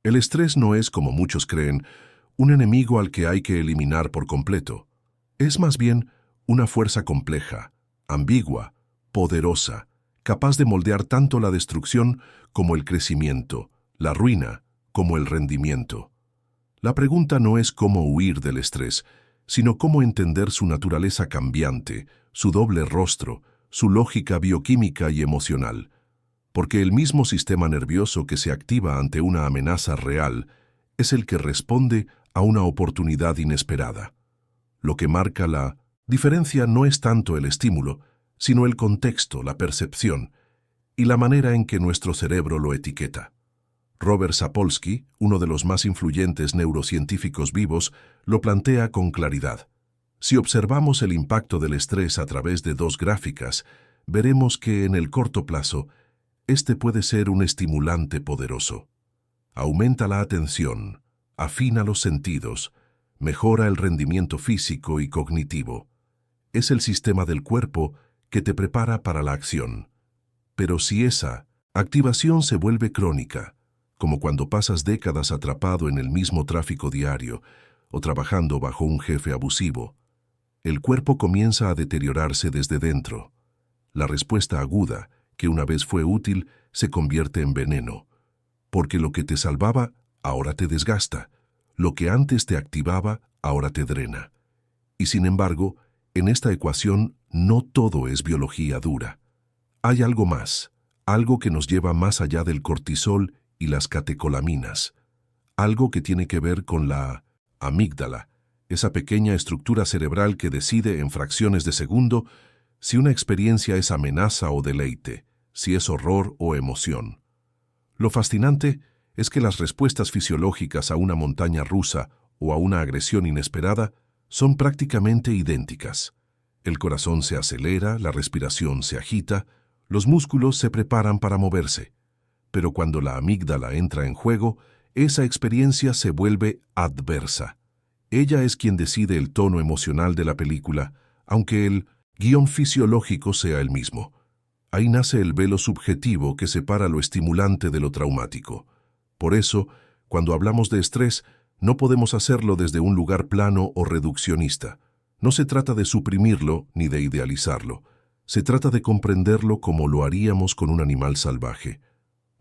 El estrés no es, como muchos creen, un enemigo al que hay que eliminar por completo. Es más bien una fuerza compleja, ambigua, poderosa, capaz de moldear tanto la destrucción como el crecimiento, la ruina como el rendimiento. La pregunta no es cómo huir del estrés, sino cómo entender su naturaleza cambiante, su doble rostro, su lógica bioquímica y emocional. Porque el mismo sistema nervioso que se activa ante una amenaza real es el que responde a una oportunidad inesperada. Lo que marca la diferencia no es tanto el estímulo, sino el contexto, la percepción y la manera en que nuestro cerebro lo etiqueta. Robert Sapolsky, uno de los más influyentes neurocientíficos vivos, lo plantea con claridad. Si observamos el impacto del estrés a través de dos gráficas, veremos que en el corto plazo, este puede ser un estimulante poderoso. Aumenta la atención, afina los sentidos, mejora el rendimiento físico y cognitivo. Es el sistema del cuerpo que te prepara para la acción. Pero si esa activación se vuelve crónica, como cuando pasas décadas atrapado en el mismo tráfico diario o trabajando bajo un jefe abusivo, el cuerpo comienza a deteriorarse desde dentro. La respuesta aguda, que una vez fue útil, se convierte en veneno, porque lo que te salvaba ahora te desgasta, lo que antes te activaba ahora te drena. Y sin embargo, en esta ecuación no todo es biología dura. Hay algo más, algo que nos lleva más allá del cortisol y las catecolaminas, algo que tiene que ver con la amígdala, esa pequeña estructura cerebral que decide en fracciones de segundo si una experiencia es amenaza o deleite, si es horror o emoción. Lo fascinante es que las respuestas fisiológicas a una montaña rusa o a una agresión inesperada son prácticamente idénticas. El corazón se acelera, la respiración se agita, los músculos se preparan para moverse. Pero cuando la amígdala entra en juego, esa experiencia se vuelve adversa. Ella es quien decide el tono emocional de la película, aunque el guión fisiológico sea el mismo. Ahí nace el velo subjetivo que separa lo estimulante de lo traumático. Por eso, cuando hablamos de estrés, no podemos hacerlo desde un lugar plano o reduccionista. No se trata de suprimirlo ni de idealizarlo. Se trata de comprenderlo como lo haríamos con un animal salvaje,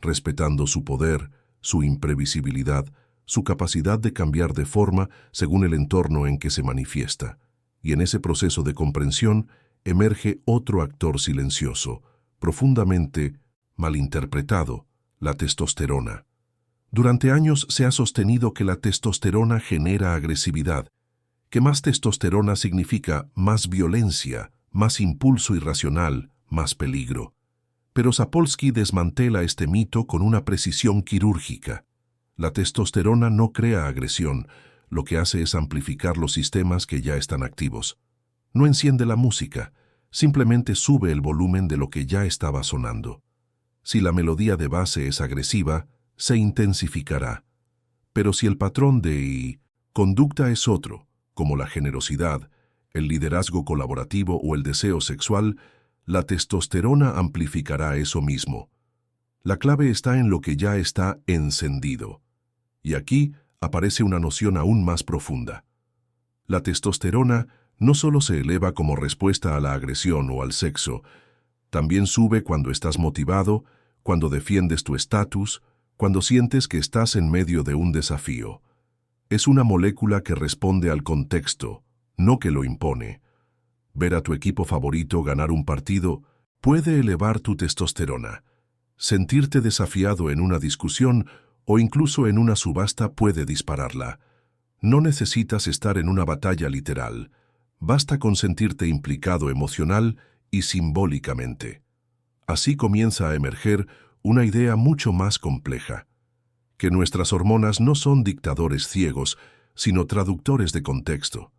respetando su poder, su imprevisibilidad, su capacidad de cambiar de forma según el entorno en que se manifiesta. Y en ese proceso de comprensión emerge otro actor silencioso, profundamente malinterpretado, la testosterona. Durante años se ha sostenido que la testosterona genera agresividad, que más testosterona significa más violencia, más impulso irracional, más peligro. Pero Sapolsky desmantela este mito con una precisión quirúrgica. La testosterona no crea agresión, lo que hace es amplificar los sistemas que ya están activos. No enciende la música, simplemente sube el volumen de lo que ya estaba sonando. Si la melodía de base es agresiva, se intensificará. Pero si el patrón de conducta es otro, como la generosidad, el liderazgo colaborativo o el deseo sexual, la testosterona amplificará eso mismo. La clave está en lo que ya está encendido. Y aquí aparece una noción aún más profunda. La testosterona no solo se eleva como respuesta a la agresión o al sexo, también sube cuando estás motivado, cuando defiendes tu estatus, cuando sientes que estás en medio de un desafío. Es una molécula que responde al contexto, no que lo impone. Ver a tu equipo favorito ganar un partido puede elevar tu testosterona. Sentirte desafiado en una discusión o incluso en una subasta puede dispararla. No necesitas estar en una batalla literal. Basta con sentirte implicado emocional y simbólicamente. Así comienza a emerger una idea mucho más compleja, que nuestras hormonas no son dictadores ciegos, sino traductores de contexto,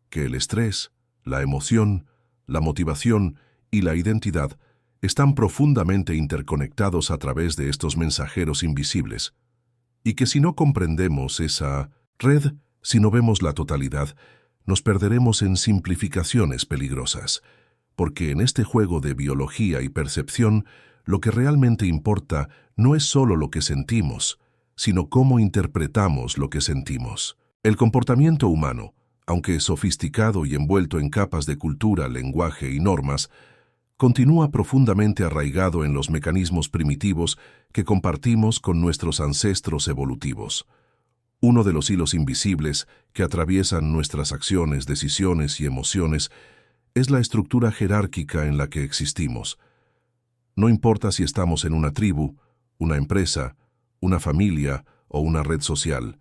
que el estrés, la emoción, la motivación y la identidad están profundamente interconectados a través de estos mensajeros invisibles, y que si no comprendemos esa red, si no vemos la totalidad, nos perderemos en simplificaciones peligrosas, porque en este juego de biología y percepción, lo que realmente importa no es solo lo que sentimos, sino cómo interpretamos lo que sentimos. El comportamiento humano, aunque sofisticado y envuelto en capas de cultura, lenguaje y normas, continúa profundamente arraigado en los mecanismos primitivos que compartimos con nuestros ancestros evolutivos. Uno de los hilos invisibles que atraviesan nuestras acciones, decisiones y emociones es la estructura jerárquica en la que existimos. No importa si estamos en una tribu, una empresa, una familia o una red social,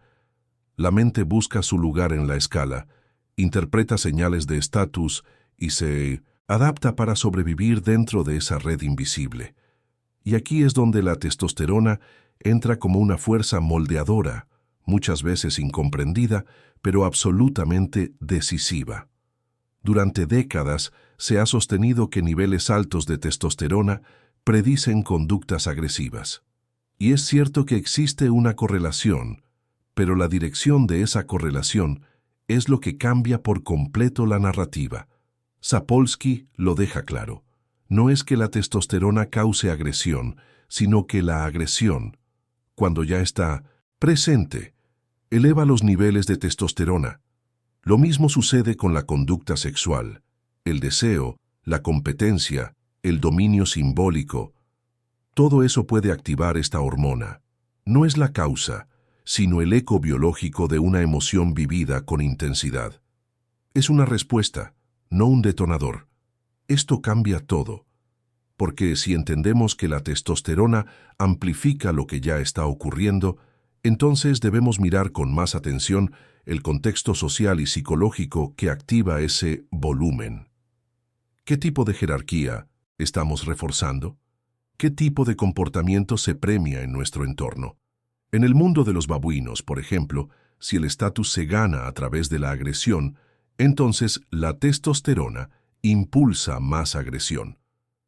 la mente busca su lugar en la escala, interpreta señales de estatus y se adapta para sobrevivir dentro de esa red invisible. Y aquí es donde la testosterona entra como una fuerza moldeadora, muchas veces incomprendida, pero absolutamente decisiva. Durante décadas se ha sostenido que niveles altos de testosterona predicen conductas agresivas. Y es cierto que existe una correlación, pero la dirección de esa correlación es lo que cambia por completo la narrativa. Sapolsky lo deja claro. No es que la testosterona cause agresión, sino que la agresión, cuando ya está presente, eleva los niveles de testosterona. Lo mismo sucede con la conducta sexual, el deseo, la competencia, el dominio simbólico. Todo eso puede activar esta hormona. No es la causa, sino el eco biológico de una emoción vivida con intensidad. Es una respuesta, no un detonador. Esto cambia todo, porque si entendemos que la testosterona amplifica lo que ya está ocurriendo, entonces debemos mirar con más atención el contexto social y psicológico que activa ese volumen. ¿Qué tipo de jerarquía estamos reforzando? ¿Qué tipo de comportamiento se premia en nuestro entorno? En el mundo de los babuinos, por ejemplo, si el estatus se gana a través de la agresión, entonces la testosterona impulsa más agresión.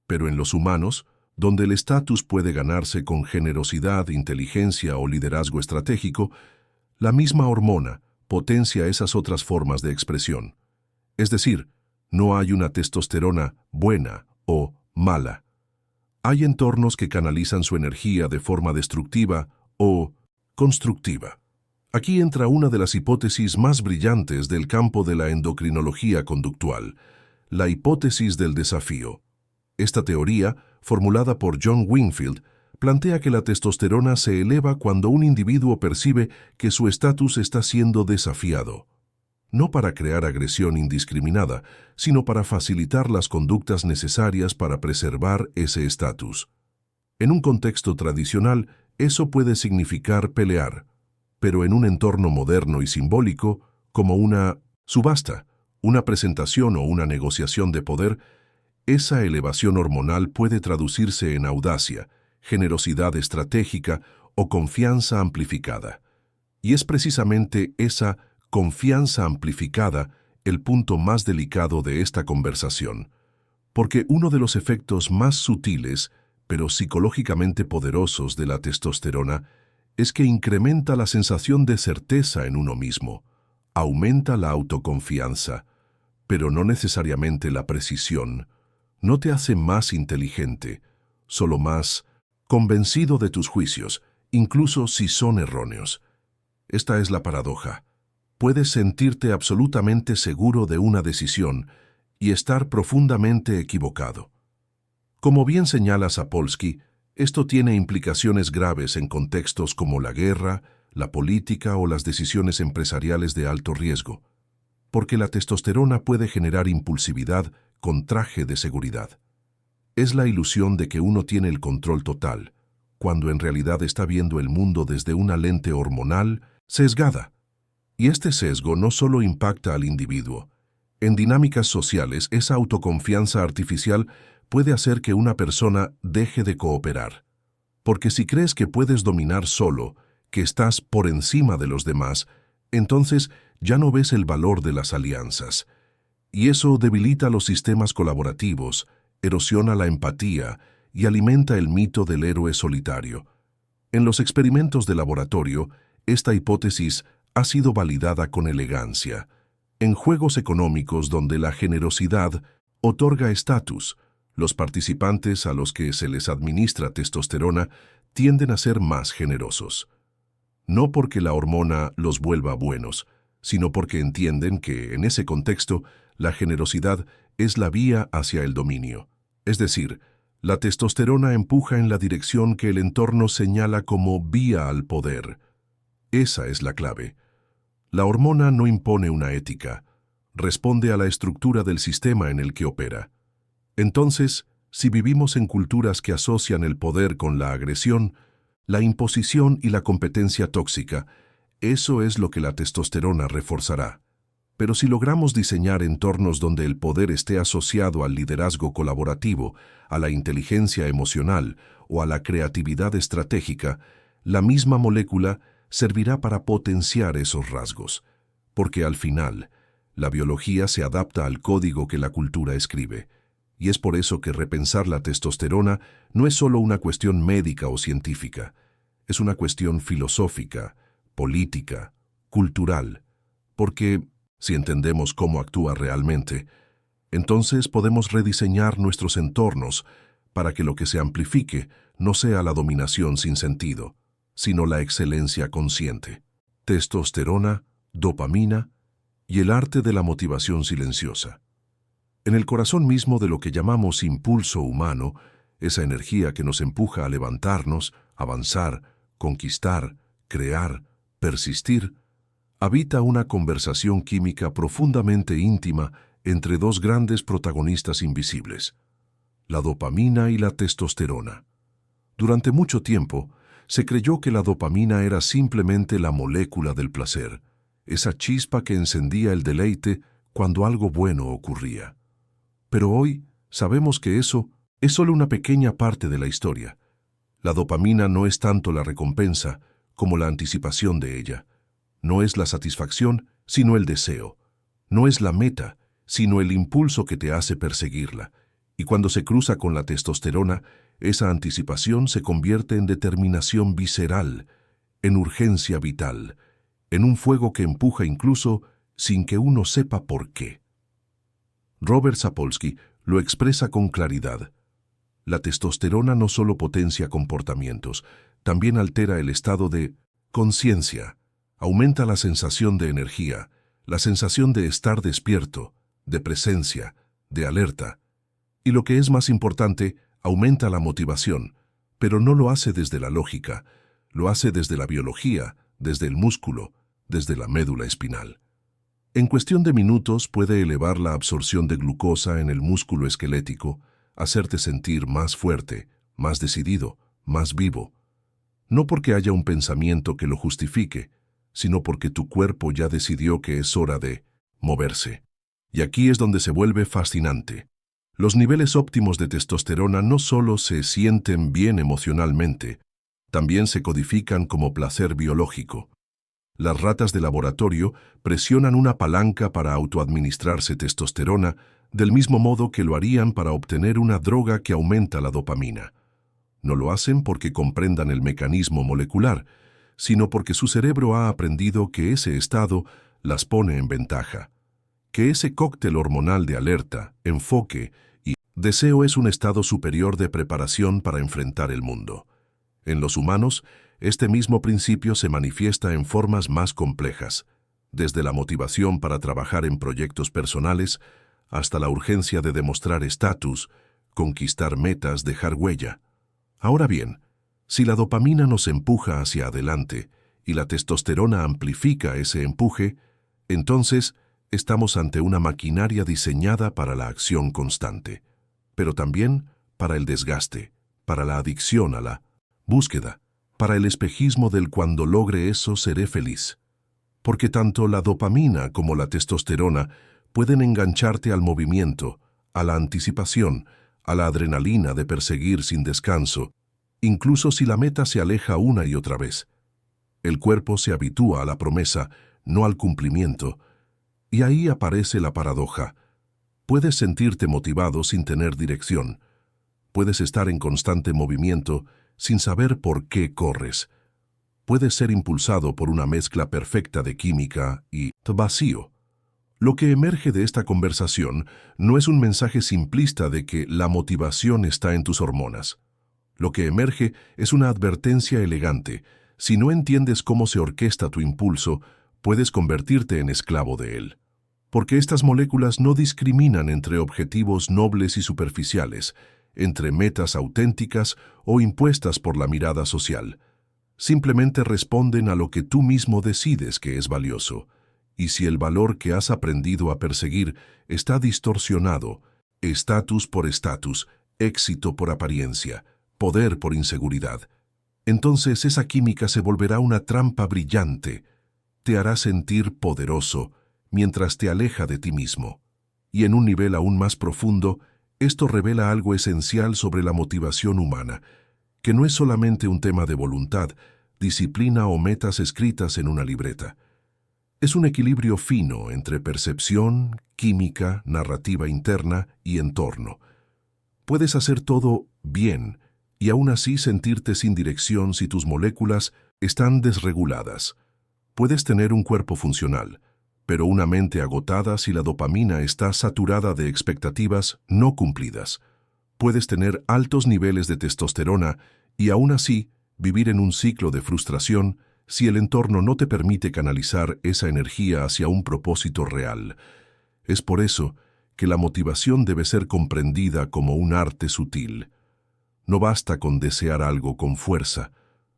Pero en los humanos, donde el estatus puede ganarse con generosidad, inteligencia o liderazgo estratégico, la misma hormona potencia esas otras formas de expresión. Es decir, no hay una testosterona buena o mala. Hay entornos que canalizan su energía de forma destructiva o constructiva. Aquí entra una de las hipótesis más brillantes del campo de la endocrinología conductual, la hipótesis del desafío. Esta teoría, formulada por John Wingfield, plantea que la testosterona se eleva cuando un individuo percibe que su estatus está siendo desafiado, no para crear agresión indiscriminada, sino para facilitar las conductas necesarias para preservar ese estatus. En un contexto tradicional, eso puede significar pelear, pero en un entorno moderno y simbólico, como una subasta, una presentación o una negociación de poder, esa elevación hormonal puede traducirse en audacia, generosidad estratégica o confianza amplificada. Y es precisamente esa confianza amplificada el punto más delicado de esta conversación, porque uno de los efectos más sutiles, pero psicológicamente poderosos de la testosterona, es que incrementa la sensación de certeza en uno mismo, aumenta la autoconfianza, pero no necesariamente la precisión. No te hace más inteligente, solo más convencido de tus juicios, incluso si son erróneos. Esta es la paradoja. Puedes sentirte absolutamente seguro de una decisión y estar profundamente equivocado. Como bien señala Sapolsky, esto tiene implicaciones graves en contextos como la guerra, la política o las decisiones empresariales de alto riesgo, porque la testosterona puede generar impulsividad con traje de seguridad. Es la ilusión de que uno tiene el control total, cuando en realidad está viendo el mundo desde una lente hormonal sesgada. Y este sesgo no solo impacta al individuo. En dinámicas sociales, esa autoconfianza artificial puede hacer que una persona deje de cooperar. Porque si crees que puedes dominar solo, que estás por encima de los demás, entonces ya no ves el valor de las alianzas. Y eso debilita los sistemas colaborativos, erosiona la empatía y alimenta el mito del héroe solitario. En los experimentos de laboratorio, esta hipótesis ha sido validada con elegancia. En juegos económicos donde la generosidad otorga estatus, los participantes a los que se les administra testosterona tienden a ser más generosos. no porque la hormona los vuelva buenos, sino porque entienden que, en ese contexto, la generosidad es la vía hacia el dominio. Es decir, la testosterona empuja en la dirección que el entorno señala como vía al poder. Esa es la clave. La hormona no impone una ética, responde a la estructura del sistema en el que opera. Entonces, si vivimos en culturas que asocian el poder con la agresión, la imposición y la competencia tóxica, eso es lo que la testosterona reforzará. Pero si logramos diseñar entornos donde el poder esté asociado al liderazgo colaborativo, a la inteligencia emocional o a la creatividad estratégica, la misma molécula servirá para potenciar esos rasgos, porque al final, la biología se adapta al código que la cultura escribe. Y es por eso que repensar la testosterona no es solo una cuestión médica o científica, es una cuestión filosófica, política, cultural, porque si entendemos cómo actúa realmente, entonces podemos rediseñar nuestros entornos para que lo que se amplifique no sea la dominación sin sentido, sino la excelencia consciente. Testosterona, dopamina y el arte de la motivación silenciosa. En el corazón mismo de lo que llamamos impulso humano, esa energía que nos empuja a levantarnos, avanzar, conquistar, crear, persistir, habita una conversación química profundamente íntima entre dos grandes protagonistas invisibles, la dopamina y la testosterona. Durante mucho tiempo, se creyó que la dopamina era simplemente la molécula del placer, esa chispa que encendía el deleite cuando algo bueno ocurría. Pero hoy sabemos que eso es solo una pequeña parte de la historia. La dopamina no es tanto la recompensa como la anticipación de ella. No es la satisfacción, sino el deseo. No es la meta, sino el impulso que te hace perseguirla. Y cuando se cruza con la testosterona, esa anticipación se convierte en determinación visceral, en urgencia vital, en un fuego que empuja incluso sin que uno sepa por qué. Robert Sapolsky lo expresa con claridad. La testosterona no solo potencia comportamientos, también altera el estado de conciencia, aumenta la sensación de energía, la sensación de estar despierto, de presencia, de alerta, y lo que es más importante, aumenta la motivación, pero no lo hace desde la lógica, lo hace desde la biología, desde el músculo, desde la médula espinal. En cuestión de minutos puede elevar la absorción de glucosa en el músculo esquelético, hacerte sentir más fuerte, más decidido, más vivo. No porque haya un pensamiento que lo justifique, sino porque tu cuerpo ya decidió que es hora de moverse. Y aquí es donde se vuelve fascinante. Los niveles óptimos de testosterona no solo se sienten bien emocionalmente, también se codifican como placer biológico. Las ratas de laboratorio presionan una palanca para autoadministrarse testosterona del mismo modo que lo harían para obtener una droga que aumenta la dopamina. No lo hacen porque comprendan el mecanismo molecular, sino porque su cerebro ha aprendido que ese estado las pone en ventaja, que ese cóctel hormonal de alerta, enfoque y deseo es un estado superior de preparación para enfrentar el mundo. En los humanos, este mismo principio se manifiesta en formas más complejas, desde la motivación para trabajar en proyectos personales hasta la urgencia de demostrar estatus, conquistar metas, dejar huella. Ahora bien, si la dopamina nos empuja hacia adelante y la testosterona amplifica ese empuje, entonces estamos ante una maquinaria diseñada para la acción constante, pero también para el desgaste, para la adicción a la búsqueda, para el espejismo del cuando logre eso seré feliz. Porque tanto la dopamina como la testosterona pueden engancharte al movimiento, a la anticipación, a la adrenalina de perseguir sin descanso, incluso si la meta se aleja una y otra vez. El cuerpo se habitúa a la promesa, no al cumplimiento, y ahí aparece la paradoja. Puedes sentirte motivado sin tener dirección. Puedes estar en constante movimiento sin saber por qué corres. Puedes ser impulsado por una mezcla perfecta de química y vacío. Lo que emerge de esta conversación no es un mensaje simplista de que la motivación está en tus hormonas. Lo que emerge es una advertencia elegante, Si no entiendes cómo se orquesta tu impulso, puedes convertirte en esclavo de él. Porque estas moléculas no discriminan entre objetivos nobles y superficiales, entre metas auténticas o impuestas por la mirada social. Simplemente responden a lo que tú mismo decides que es valioso. Y si el valor que has aprendido a perseguir está distorsionado, estatus por estatus, éxito por apariencia, poder por inseguridad, entonces esa química se volverá una trampa brillante. Te hará sentir poderoso mientras te aleja de ti mismo. Y en un nivel aún más profundo, esto revela algo esencial sobre la motivación humana, que no es solamente un tema de voluntad, disciplina o metas escritas en una libreta. Es un equilibrio fino entre percepción, química, narrativa interna y entorno. Puedes hacer todo bien y aún así sentirte sin dirección si tus moléculas están desreguladas. Puedes tener un cuerpo funcional, pero una mente agotada si la dopamina está saturada de expectativas no cumplidas. Puedes tener altos niveles de testosterona y aún así vivir en un ciclo de frustración si el entorno no te permite canalizar esa energía hacia un propósito real. Es por eso que la motivación debe ser comprendida como un arte sutil. No basta con desear algo con fuerza,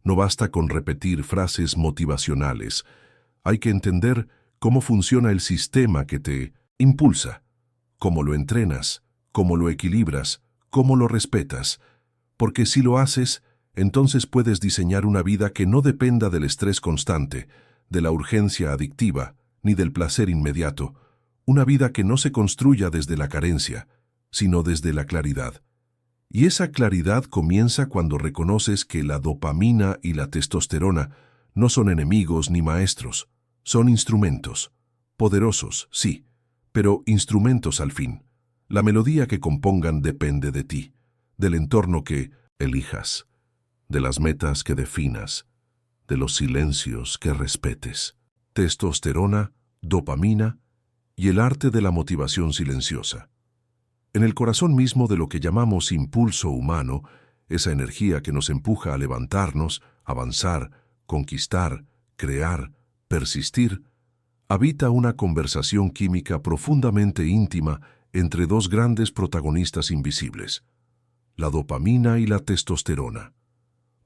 no basta con repetir frases motivacionales. Hay que entender cómo funciona el sistema que te impulsa, cómo lo entrenas, cómo lo equilibras, cómo lo respetas. Porque si lo haces, entonces puedes diseñar una vida que no dependa del estrés constante, de la urgencia adictiva, ni del placer inmediato. Una vida que no se construya desde la carencia, sino desde la claridad. Y esa claridad comienza cuando reconoces que la dopamina y la testosterona no son enemigos ni maestros, son instrumentos. Poderosos, sí, pero instrumentos al fin. La melodía que compongan depende de ti, del entorno que elijas, de las metas que definas, de los silencios que respetes. Testosterona, dopamina y el arte de la motivación silenciosa. En el corazón mismo de lo que llamamos impulso humano, esa energía que nos empuja a levantarnos, avanzar, conquistar, crear, persistir, habita una conversación química profundamente íntima entre dos grandes protagonistas invisibles, la dopamina y la testosterona.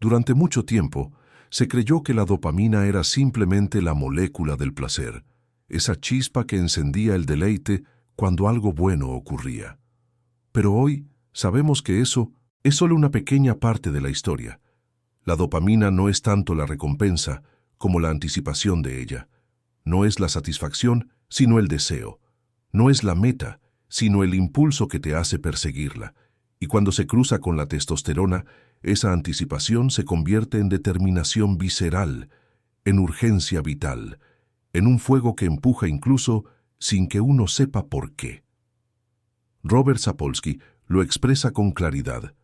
Durante mucho tiempo, se creyó que la dopamina era simplemente la molécula del placer, esa chispa que encendía el deleite cuando algo bueno ocurría. Pero hoy sabemos que eso es solo una pequeña parte de la historia. La dopamina no es tanto la recompensa como la anticipación de ella. No es la satisfacción, sino el deseo. No es la meta, sino el impulso que te hace perseguirla. Y cuando se cruza con la testosterona, esa anticipación se convierte en determinación visceral, en urgencia vital, en un fuego que empuja incluso sin que uno sepa por qué. Robert Sapolsky lo expresa con claridad.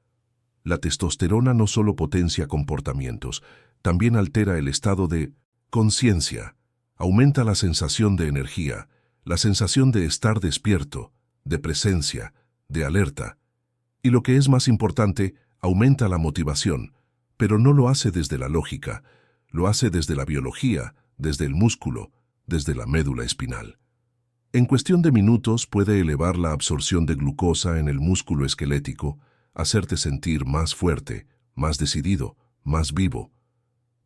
La testosterona no solo potencia comportamientos, también altera el estado de conciencia, aumenta la sensación de energía, la sensación de estar despierto, de presencia, de alerta. Y lo que es más importante, aumenta la motivación, pero no lo hace desde la lógica, lo hace desde la biología, desde el músculo, desde la médula espinal. En cuestión de minutos puede elevar la absorción de glucosa en el músculo esquelético, hacerte sentir más fuerte, más decidido, más vivo.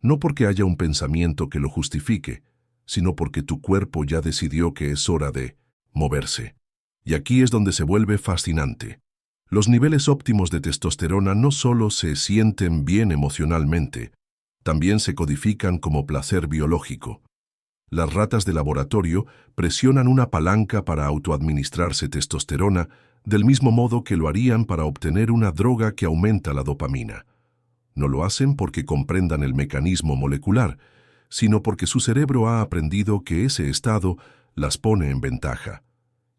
No porque haya un pensamiento que lo justifique, sino porque tu cuerpo ya decidió que es hora de moverse. Y aquí es donde se vuelve fascinante. Los niveles óptimos de testosterona no solo se sienten bien emocionalmente, también se codifican como placer biológico. Las ratas de laboratorio presionan una palanca para autoadministrarse testosterona del mismo modo que lo harían para obtener una droga que aumenta la dopamina. No lo hacen porque comprendan el mecanismo molecular, sino porque su cerebro ha aprendido que ese estado las pone en ventaja,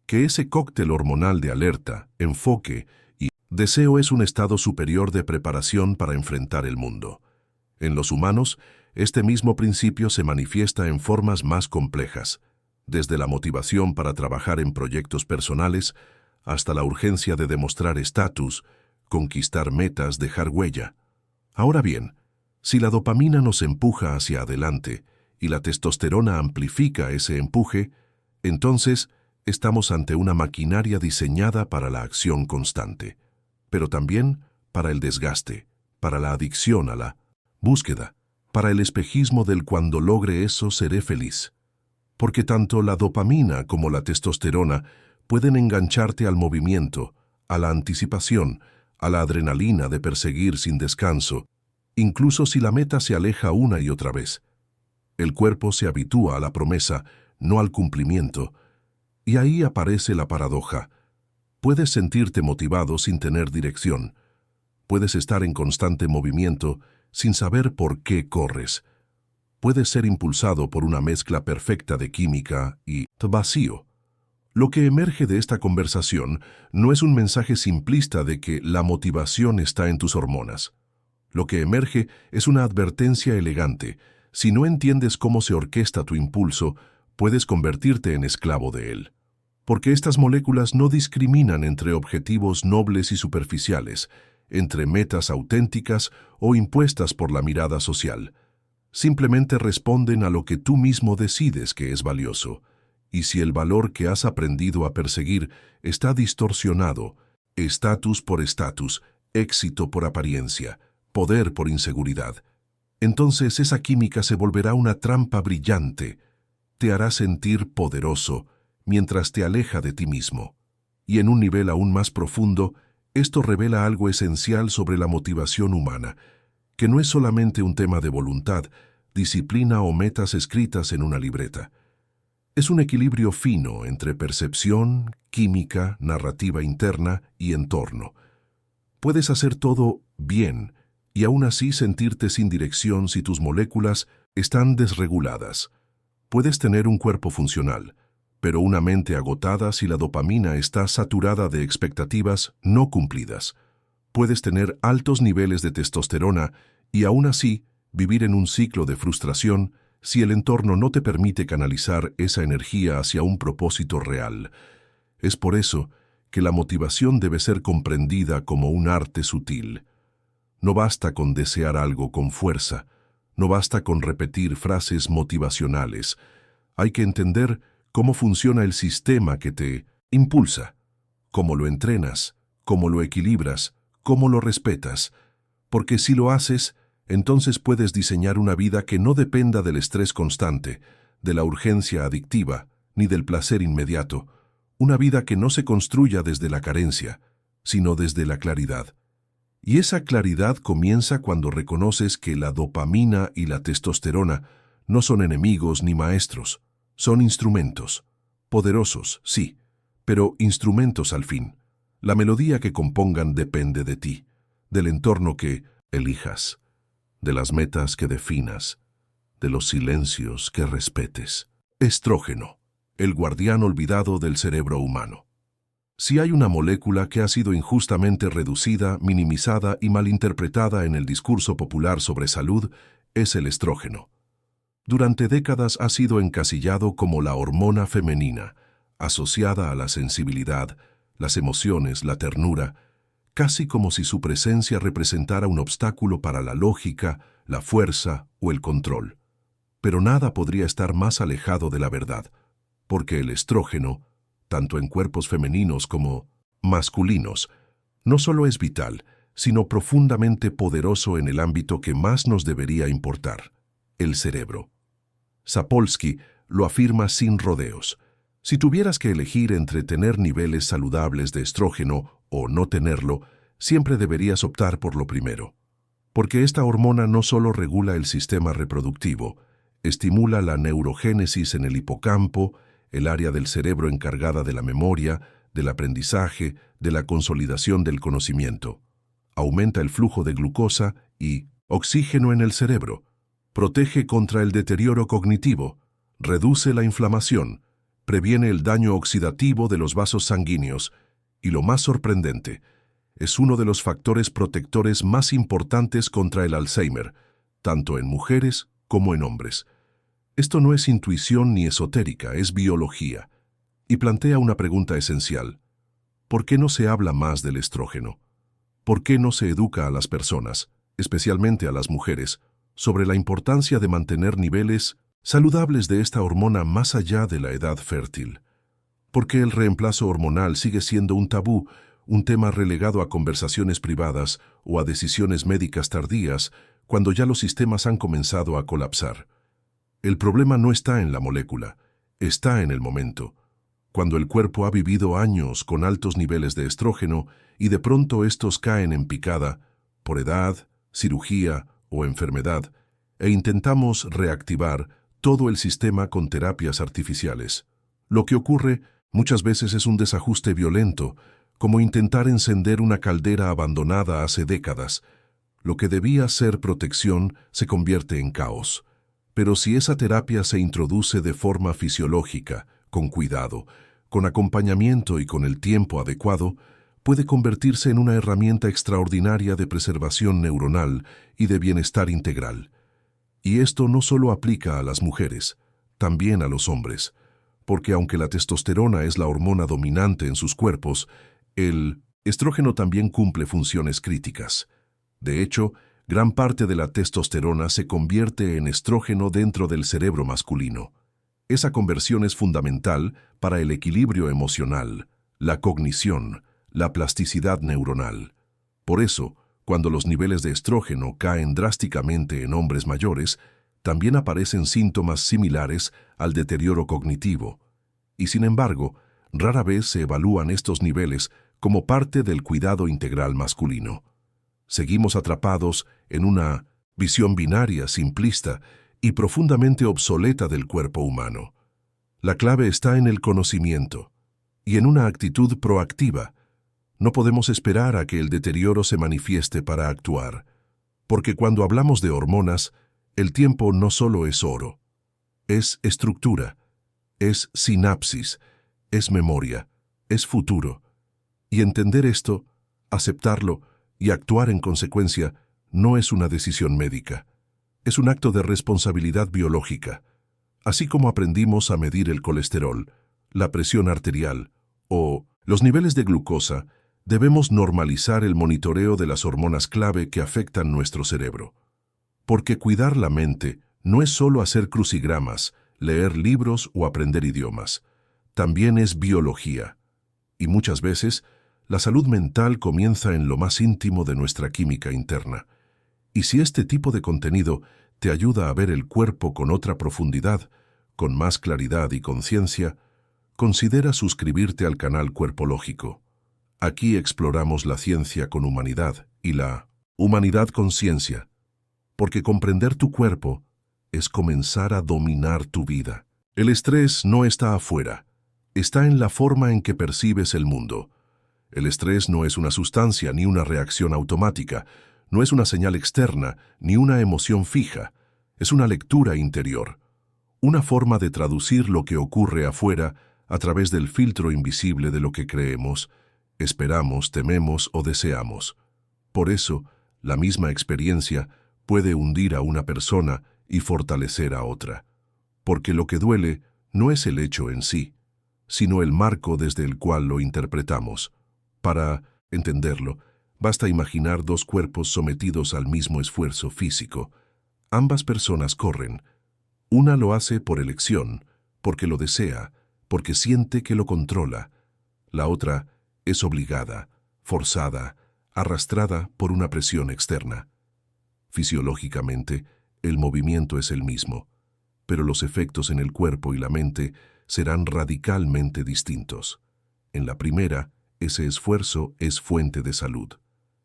que ese cóctel hormonal de alerta, enfoque y deseo es un estado superior de preparación para enfrentar el mundo. En los humanos, este mismo principio se manifiesta en formas más complejas, desde la motivación para trabajar en proyectos personales hasta la urgencia de demostrar estatus, conquistar metas, dejar huella. Ahora bien, Si la dopamina nos empuja hacia adelante y la testosterona amplifica ese empuje, entonces estamos ante una maquinaria diseñada para la acción constante, pero también para el desgaste, para la adicción a la búsqueda, para el espejismo del cuando logre eso seré feliz. Porque tanto la dopamina como la testosterona pueden engancharte al movimiento, a la anticipación, a la adrenalina de perseguir sin descanso, incluso si la meta se aleja una y otra vez. El cuerpo se habitúa a la promesa, no al cumplimiento, y ahí aparece la paradoja. Puedes sentirte motivado sin tener dirección. Puedes estar en constante movimiento sin saber por qué corres. Puedes ser impulsado por una mezcla perfecta de química y vacío. Lo que emerge de esta conversación no es un mensaje simplista de que la motivación está en tus hormonas. Lo que emerge es una advertencia elegante. Si no entiendes cómo se orquesta tu impulso, puedes convertirte en esclavo de él. Porque estas moléculas no discriminan entre objetivos nobles y superficiales, entre metas auténticas o impuestas por la mirada social. Simplemente responden a lo que tú mismo decides que es valioso. Y si el valor que has aprendido a perseguir está distorsionado, estatus por estatus, éxito por apariencia, poder por inseguridad, entonces esa química se volverá una trampa brillante. Te hará sentir poderoso mientras te aleja de ti mismo. Y en un nivel aún más profundo, esto revela algo esencial sobre la motivación humana, que no es solamente un tema de voluntad, disciplina o metas escritas en una libreta. Es un equilibrio fino entre percepción, química, narrativa interna y entorno. Puedes hacer todo bien y aún así sentirte sin dirección si tus moléculas están desreguladas. Puedes tener un cuerpo funcional, pero una mente agotada si la dopamina está saturada de expectativas no cumplidas. Puedes tener altos niveles de testosterona y aún así vivir en un ciclo de frustración si el entorno no te permite canalizar esa energía hacia un propósito real. Es por eso que la motivación debe ser comprendida como un arte sutil. No basta con desear algo con fuerza, no basta con repetir frases motivacionales. Hay que entender cómo funciona el sistema que te impulsa, cómo lo entrenas, cómo lo equilibras, cómo lo respetas. Porque si lo haces, entonces puedes diseñar una vida que no dependa del estrés constante, de la urgencia adictiva, ni del placer inmediato. Una vida que no se construya desde la carencia, sino desde la claridad. Y esa claridad comienza cuando reconoces que la dopamina y la testosterona no son enemigos ni maestros. Son instrumentos. Poderosos, sí, pero instrumentos al fin. La melodía que compongan depende de ti, del entorno que elijas, de las metas que definas, de los silencios que respetes. Estrógeno, el guardián olvidado del cerebro humano. Si hay una molécula que ha sido injustamente reducida, minimizada y malinterpretada en el discurso popular sobre salud, es el estrógeno. Durante décadas ha sido encasillado como la hormona femenina, asociada a la sensibilidad, las emociones, la ternura, casi como si su presencia representara un obstáculo para la lógica, la fuerza o el control. Pero nada podría estar más alejado de la verdad, porque el estrógeno, tanto en cuerpos femeninos como masculinos, no solo es vital, sino profundamente poderoso en el ámbito que más nos debería importar, el cerebro. Sapolsky lo afirma sin rodeos. Si tuvieras que elegir entre tener niveles saludables de estrógeno o no tenerlo, siempre deberías optar por lo primero. Porque esta hormona no solo regula el sistema reproductivo, estimula la neurogénesis en el hipocampo, el área del cerebro encargada de la memoria, del aprendizaje, de la consolidación del conocimiento. Aumenta el flujo de glucosa y oxígeno en el cerebro. Protege contra el deterioro cognitivo, reduce la inflamación, previene el daño oxidativo de los vasos sanguíneos y, lo más sorprendente, es uno de los factores protectores más importantes contra el Alzheimer, tanto en mujeres como en hombres. Esto no es intuición ni esotérica, es biología. Y plantea una pregunta esencial. ¿Por qué no se habla más del estrógeno? ¿Por qué no se educa a las personas, especialmente a las mujeres, sobre la importancia de mantener niveles saludables de esta hormona más allá de la edad fértil. Porque el reemplazo hormonal sigue siendo un tabú, un tema relegado a conversaciones privadas o a decisiones médicas tardías cuando ya los sistemas han comenzado a colapsar. El problema no está en la molécula, está en el momento, cuando el cuerpo ha vivido años con altos niveles de estrógeno y de pronto estos caen en picada, por edad, cirugía o enfermedad, e intentamos reactivar todo el sistema con terapias artificiales. Lo que ocurre muchas veces es un desajuste violento, como intentar encender una caldera abandonada hace décadas. Lo que debía ser protección se convierte en caos. Pero si esa terapia se introduce de forma fisiológica, con cuidado, con acompañamiento y con el tiempo adecuado, puede convertirse en una herramienta extraordinaria de preservación neuronal y de bienestar integral. Y esto no solo aplica a las mujeres, también a los hombres, porque aunque la testosterona es la hormona dominante en sus cuerpos, el estrógeno también cumple funciones críticas. De hecho, gran parte de la testosterona se convierte en estrógeno dentro del cerebro masculino. Esa conversión es fundamental para el equilibrio emocional, la cognición, la plasticidad neuronal. Por eso, cuando los niveles de estrógeno caen drásticamente en hombres mayores, también aparecen síntomas similares al deterioro cognitivo. Y sin embargo, rara vez se evalúan estos niveles como parte del cuidado integral masculino. Seguimos atrapados en una visión binaria, simplista y profundamente obsoleta del cuerpo humano. La clave está en el conocimiento y en una actitud proactiva. No podemos esperar a que el deterioro se manifieste para actuar, porque cuando hablamos de hormonas, el tiempo no solo es oro, es estructura, es sinapsis, es memoria, es futuro. Y entender esto, aceptarlo y actuar en consecuencia no es una decisión médica, es un acto de responsabilidad biológica. Así como aprendimos a medir el colesterol, la presión arterial o los niveles de glucosa, debemos normalizar el monitoreo de las hormonas clave que afectan nuestro cerebro. Porque cuidar la mente no es solo hacer crucigramas, leer libros o aprender idiomas. También es biología. Y muchas veces, la salud mental comienza en lo más íntimo de nuestra química interna. Y si este tipo de contenido te ayuda a ver el cuerpo con otra profundidad, con más claridad y conciencia, considera suscribirte al canal Cuerpológico. Aquí exploramos la ciencia con humanidad y la humanidad con ciencia, porque comprender tu cuerpo es comenzar a dominar tu vida. El estrés no está afuera, está en la forma en que percibes el mundo. El estrés no es una sustancia ni una reacción automática, no es una señal externa ni una emoción fija, es una lectura interior, una forma de traducir lo que ocurre afuera a través del filtro invisible de lo que creemos, esperamos, tememos o deseamos. Por eso, la misma experiencia puede hundir a una persona y fortalecer a otra. Porque lo que duele no es el hecho en sí, sino el marco desde el cual lo interpretamos. Para entenderlo, basta imaginar dos cuerpos sometidos al mismo esfuerzo físico. Ambas personas corren. Una lo hace por elección, porque lo desea, porque siente que lo controla. La otra es obligada, forzada, arrastrada por una presión externa. Fisiológicamente, el movimiento es el mismo, pero los efectos en el cuerpo y la mente serán radicalmente distintos. En la primera, ese esfuerzo es fuente de salud.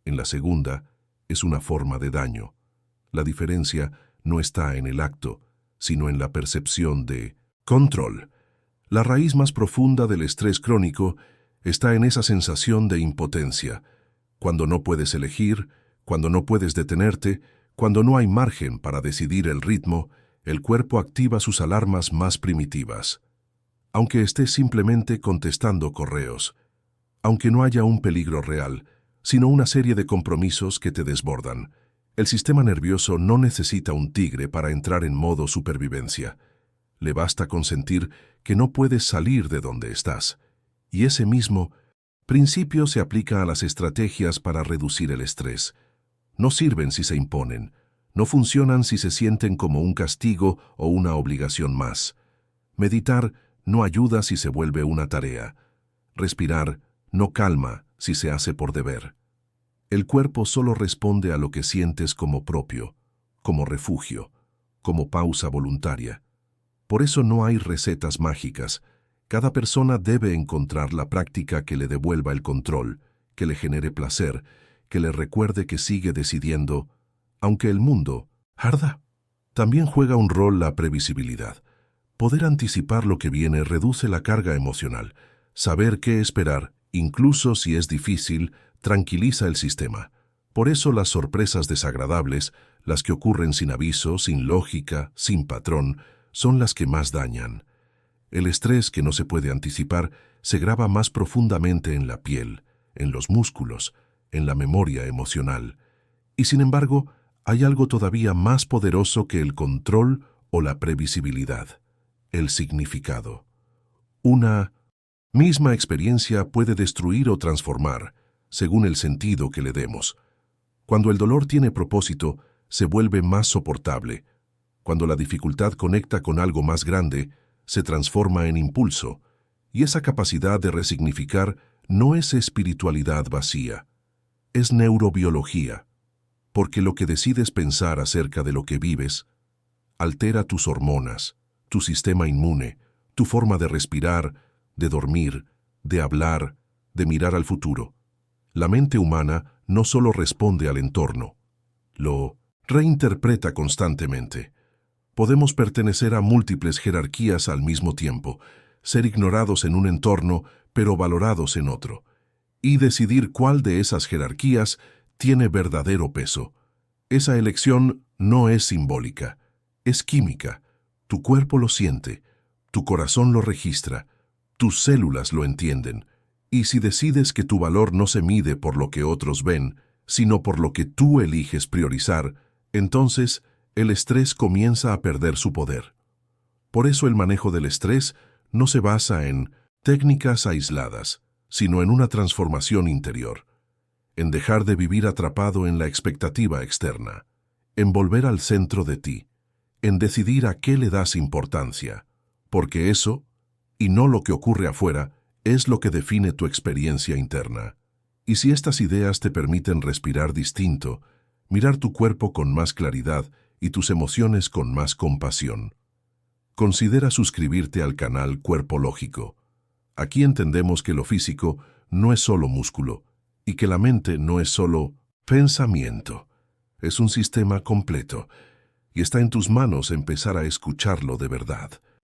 En la segunda, es una forma de daño. La diferencia no está en el acto, sino en la percepción de control. La raíz más profunda del estrés crónico está en esa sensación de impotencia, cuando no puedes elegir, cuando no puedes detenerte, cuando no hay margen para decidir el ritmo, el cuerpo activa sus alarmas más primitivas. Aunque estés simplemente contestando correos, aunque no haya un peligro real, sino una serie de compromisos que te desbordan, el sistema nervioso no necesita un tigre para entrar en modo supervivencia. Le basta con sentir que no puedes salir de donde estás. Y ese mismo principio se aplica a las estrategias para reducir el estrés. No sirven si se imponen, No funcionan si se sienten como un castigo o una obligación más. Meditar no ayuda si se vuelve una tarea. Respirar no calma si se hace por deber. El cuerpo solo responde a lo que sientes como propio, como refugio, como pausa voluntaria. Por eso no hay recetas mágicas. Cada persona debe encontrar la práctica que le devuelva el control, que le genere placer, que le recuerde que sigue decidiendo, aunque el mundo arda. También juega un rol la previsibilidad. Poder anticipar lo que viene reduce la carga emocional. Saber qué esperar, incluso si es difícil, tranquiliza el sistema. Por eso las sorpresas desagradables, las que ocurren sin aviso, sin lógica, sin patrón, son las que más dañan. El estrés que no se puede anticipar se graba más profundamente en la piel, en los músculos, en la memoria emocional. Y sin embargo, hay algo todavía más poderoso que el control o la previsibilidad: el significado. Una misma experiencia puede destruir o transformar, según el sentido que le demos. Cuando el dolor tiene propósito, se vuelve más soportable. Cuando la dificultad conecta con algo más grande, se transforma en impulso. Y esa capacidad de resignificar no es espiritualidad vacía, es neurobiología. Porque lo que decides pensar acerca de lo que vives altera tus hormonas, tu sistema inmune, tu forma de respirar, de dormir, de hablar, de mirar al futuro. La mente humana no solo responde al entorno, lo reinterpreta constantemente. Podemos pertenecer a múltiples jerarquías al mismo tiempo, ser ignorados en un entorno, pero valorados en otro, y decidir cuál de esas jerarquías tiene verdadero peso. Esa elección no es simbólica, es química. Tu cuerpo lo siente, tu corazón lo registra, tus células lo entienden. Y si decides que tu valor no se mide por lo que otros ven, sino por lo que tú eliges priorizar, entonces el estrés comienza a perder su poder. Por eso el manejo del estrés no se basa en técnicas aisladas, sino en una transformación interior, en dejar de vivir atrapado en la expectativa externa, en volver al centro de ti, en decidir a qué le das importancia, porque eso, y no lo que ocurre afuera, es lo que define tu experiencia interna. Y si estas ideas te permiten respirar distinto, mirar tu cuerpo con más claridad y tus emociones con más compasión, considera suscribirte al canal Cuerpo Lógico. Aquí entendemos que lo físico no es solo músculo y que la mente no es solo pensamiento. Es un sistema completo y está en tus manos empezar a escucharlo de verdad.